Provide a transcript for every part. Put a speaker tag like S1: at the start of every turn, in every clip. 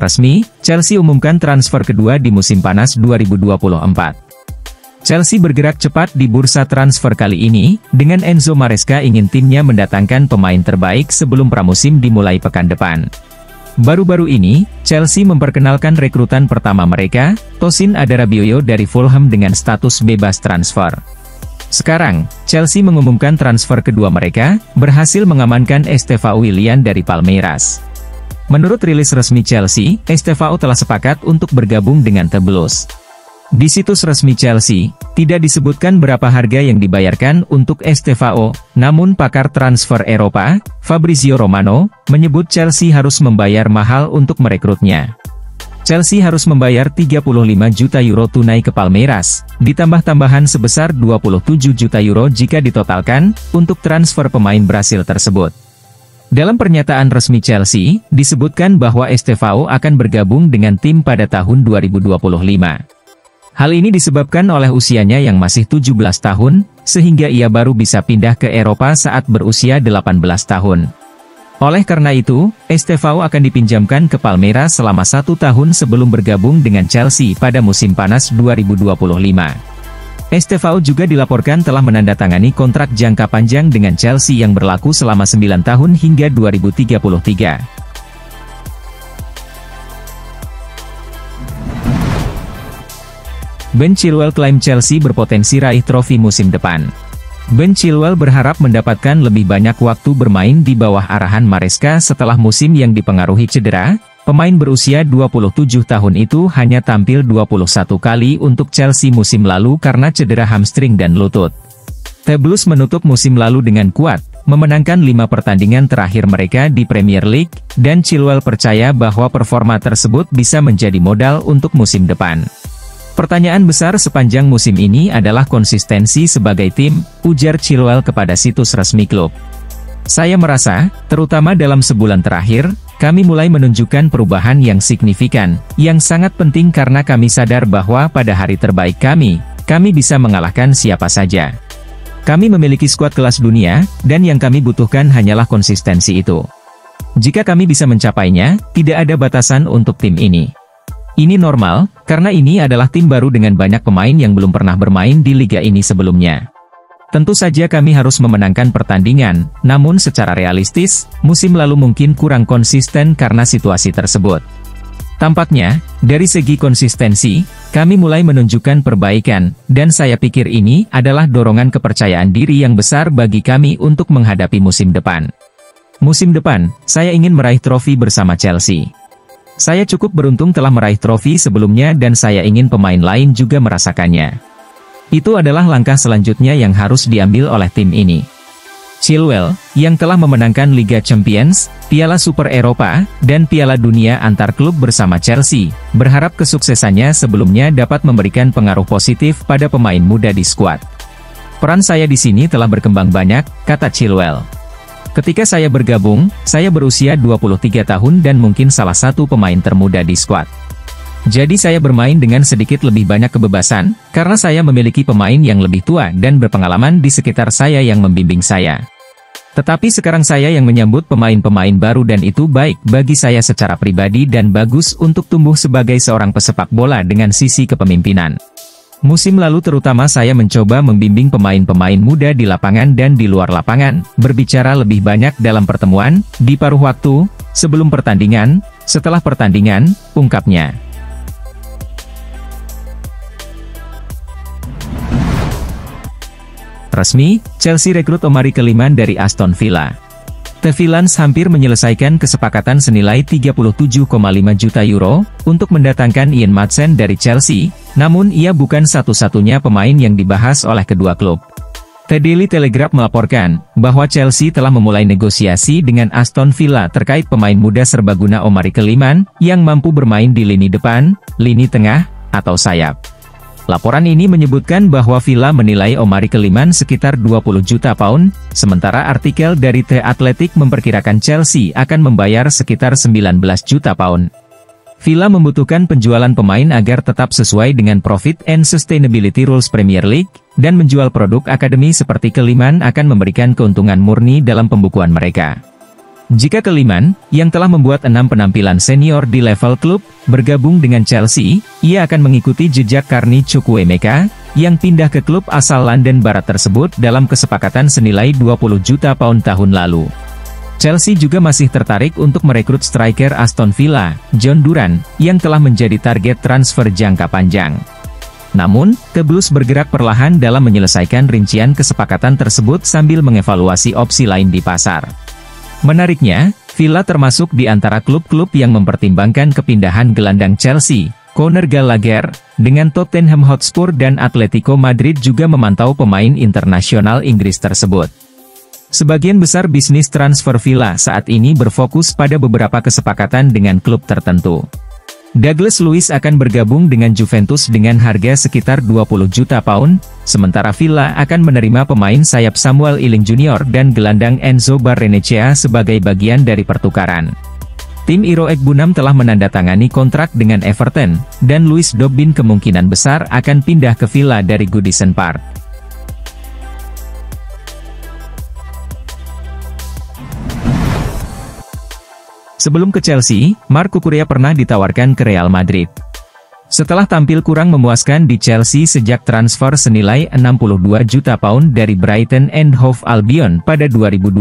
S1: Resmi, Chelsea umumkan transfer kedua di musim panas 2024. Chelsea bergerak cepat di bursa transfer kali ini, dengan Enzo Maresca ingin timnya mendatangkan pemain terbaik sebelum pramusim dimulai pekan depan. Baru-baru ini, Chelsea memperkenalkan rekrutan pertama mereka, Tosin Adarabioyo dari Fulham dengan status bebas transfer. Sekarang, Chelsea mengumumkan transfer kedua mereka, berhasil mengamankan Estevao Willian dari Palmeiras. Menurut rilis resmi Chelsea, Estevao telah sepakat untuk bergabung dengan The Blues. Di situs resmi Chelsea, tidak disebutkan berapa harga yang dibayarkan untuk Estevao, namun pakar transfer Eropa, Fabrizio Romano, menyebut Chelsea harus membayar mahal untuk merekrutnya. Chelsea harus membayar 35 juta euro tunai ke Palmeiras, ditambah tambahan sebesar 27 juta euro jika ditotalkan, untuk transfer pemain Brasil tersebut. Dalam pernyataan resmi Chelsea, disebutkan bahwa Estevao akan bergabung dengan tim pada tahun 2025. Hal ini disebabkan oleh usianya yang masih 17 tahun, sehingga ia baru bisa pindah ke Eropa saat berusia 18 tahun. Oleh karena itu, Estevao akan dipinjamkan ke Palmeiras selama 1 tahun sebelum bergabung dengan Chelsea pada musim panas 2025. Estevao juga dilaporkan telah menandatangani kontrak jangka panjang dengan Chelsea yang berlaku selama 9 tahun hingga 2033. Ben Chilwell klaim Chelsea berpotensi raih trofi musim depan. Ben Chilwell berharap mendapatkan lebih banyak waktu bermain di bawah arahan Maresca setelah musim yang dipengaruhi cedera. Pemain berusia 27 tahun itu hanya tampil 21 kali untuk Chelsea musim lalu karena cedera hamstring dan lutut. The Blues menutup musim lalu dengan kuat, memenangkan 5 pertandingan terakhir mereka di Premier League, dan Chilwell percaya bahwa performa tersebut bisa menjadi modal untuk musim depan. Pertanyaan besar sepanjang musim ini adalah konsistensi sebagai tim, ujar Chilwell kepada situs resmi klub. Saya merasa, terutama dalam sebulan terakhir, kami mulai menunjukkan perubahan yang signifikan, yang sangat penting karena kami sadar bahwa pada hari terbaik kami bisa mengalahkan siapa saja. Kami memiliki skuad kelas dunia, dan yang kami butuhkan hanyalah konsistensi itu. Jika kami bisa mencapainya, tidak ada batasan untuk tim ini. Ini normal, karena ini adalah tim baru dengan banyak pemain yang belum pernah bermain di liga ini sebelumnya. Tentu saja kami harus memenangkan pertandingan, namun secara realistis, musim lalu mungkin kurang konsisten karena situasi tersebut. Tampaknya, dari segi konsistensi, kami mulai menunjukkan perbaikan, dan saya pikir ini adalah dorongan kepercayaan diri yang besar bagi kami untuk menghadapi musim depan. Musim depan, saya ingin meraih trofi bersama Chelsea. Saya cukup beruntung telah meraih trofi sebelumnya dan saya ingin pemain lain juga merasakannya. Itu adalah langkah selanjutnya yang harus diambil oleh tim ini. Chilwell, yang telah memenangkan Liga Champions, Piala Super Eropa, dan Piala Dunia antar klub bersama Chelsea, berharap kesuksesannya sebelumnya dapat memberikan pengaruh positif pada pemain muda di skuad. Peran saya di sini telah berkembang banyak, kata Chilwell. Ketika saya bergabung, saya berusia 23 tahun dan mungkin salah satu pemain termuda di skuad. Jadi saya bermain dengan sedikit lebih banyak kebebasan, karena saya memiliki pemain yang lebih tua dan berpengalaman di sekitar saya yang membimbing saya. Tetapi sekarang saya yang menyambut pemain-pemain baru dan itu baik bagi saya secara pribadi dan bagus untuk tumbuh sebagai seorang pesepak bola dengan sisi kepemimpinan. Musim lalu terutama saya mencoba membimbing pemain-pemain muda di lapangan dan di luar lapangan, berbicara lebih banyak dalam pertemuan, di paruh waktu, sebelum pertandingan, setelah pertandingan, ungkapnya. Resmi, Chelsea rekrut Omari Keliman dari Aston Villa. The Villains hampir menyelesaikan kesepakatan senilai 37,5 juta euro, untuk mendatangkan Ian Maatsen dari Chelsea, namun ia bukan satu-satunya pemain yang dibahas oleh kedua klub. The Daily Telegraph melaporkan, bahwa Chelsea telah memulai negosiasi dengan Aston Villa terkait pemain muda serbaguna Omari Keliman, yang mampu bermain di lini depan, lini tengah, atau sayap. Laporan ini menyebutkan bahwa Villa menilai Omari Keliman sekitar 20 juta pound, sementara artikel dari The Athletic memperkirakan Chelsea akan membayar sekitar 19 juta pound. Villa membutuhkan penjualan pemain agar tetap sesuai dengan Profit and Sustainability Rules Premier League, dan menjual produk akademi seperti Keliman akan memberikan keuntungan murni dalam pembukuan mereka. Jika Kiliman, yang telah membuat 6 penampilan senior di level klub, bergabung dengan Chelsea, ia akan mengikuti jejak Carney Chukwuemeka, yang pindah ke klub asal London Barat tersebut dalam kesepakatan senilai 20 juta pound tahun lalu. Chelsea juga masih tertarik untuk merekrut striker Aston Villa, John Duran, yang telah menjadi target transfer jangka panjang. Namun, The Blues bergerak perlahan dalam menyelesaikan rincian kesepakatan tersebut sambil mengevaluasi opsi lain di pasar. Menariknya, Villa termasuk di antara klub-klub yang mempertimbangkan kepindahan gelandang Chelsea, Conor Gallagher, dengan Tottenham Hotspur dan Atletico Madrid juga memantau pemain internasional Inggris tersebut. Sebagian besar bisnis transfer Villa saat ini berfokus pada beberapa kesepakatan dengan klub tertentu. Douglas Luiz akan bergabung dengan Juventus dengan harga sekitar 20 juta pound, sementara Villa akan menerima pemain sayap Samuel Iling Jr. dan gelandang Enzo Barrenechea sebagai bagian dari pertukaran. Tim Iro Ekbunam telah menandatangani kontrak dengan Everton, dan Louis Dobbin kemungkinan besar akan pindah ke Villa dari Goodison Park. Sebelum ke Chelsea, Marc Cucurella pernah ditawarkan ke Real Madrid. Setelah tampil kurang memuaskan di Chelsea sejak transfer senilai 62 juta pound dari Brighton and Hove Albion pada 2022,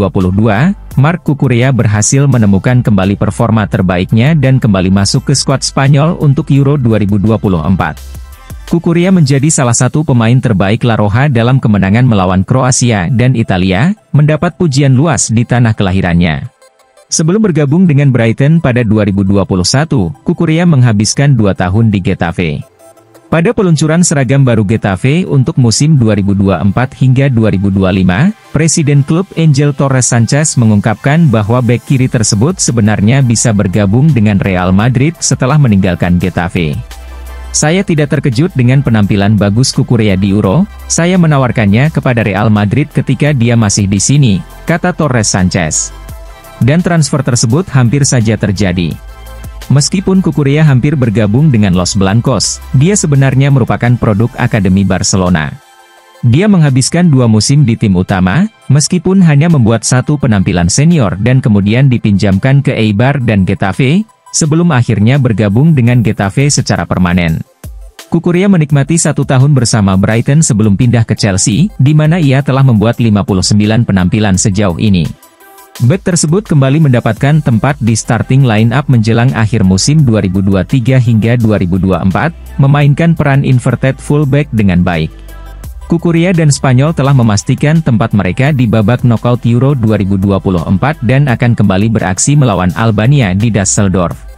S1: Marc Cucurella berhasil menemukan kembali performa terbaiknya dan kembali masuk ke skuad Spanyol untuk Euro 2024. Cucurella menjadi salah satu pemain terbaik La Roja dalam kemenangan melawan Kroasia dan Italia, mendapat pujian luas di tanah kelahirannya. Sebelum bergabung dengan Brighton pada 2021, Cucurella menghabiskan 2 tahun di Getafe. Pada peluncuran seragam baru Getafe untuk musim 2024 hingga 2025, Presiden klub Angel Torres Sanchez mengungkapkan bahwa bek kiri tersebut sebenarnya bisa bergabung dengan Real Madrid setelah meninggalkan Getafe. Saya tidak terkejut dengan penampilan bagus Cucurella di Euro, saya menawarkannya kepada Real Madrid ketika dia masih di sini, kata Torres Sanchez. Dan transfer tersebut hampir saja terjadi. Meskipun Cucurella hampir bergabung dengan Los Blancos, dia sebenarnya merupakan produk Akademi Barcelona. Dia menghabiskan 2 musim di tim utama, meskipun hanya membuat 1 penampilan senior dan kemudian dipinjamkan ke Eibar dan Getafe, sebelum akhirnya bergabung dengan Getafe secara permanen. Cucurella menikmati 1 tahun bersama Brighton sebelum pindah ke Chelsea, di mana ia telah membuat 59 penampilan sejauh ini. Bek tersebut kembali mendapatkan tempat di starting line-up menjelang akhir musim 2023 hingga 2024, memainkan peran inverted fullback dengan baik. Cucurella dan Spanyol telah memastikan tempat mereka di babak knockout Euro 2024 dan akan kembali beraksi melawan Albania di Düsseldorf.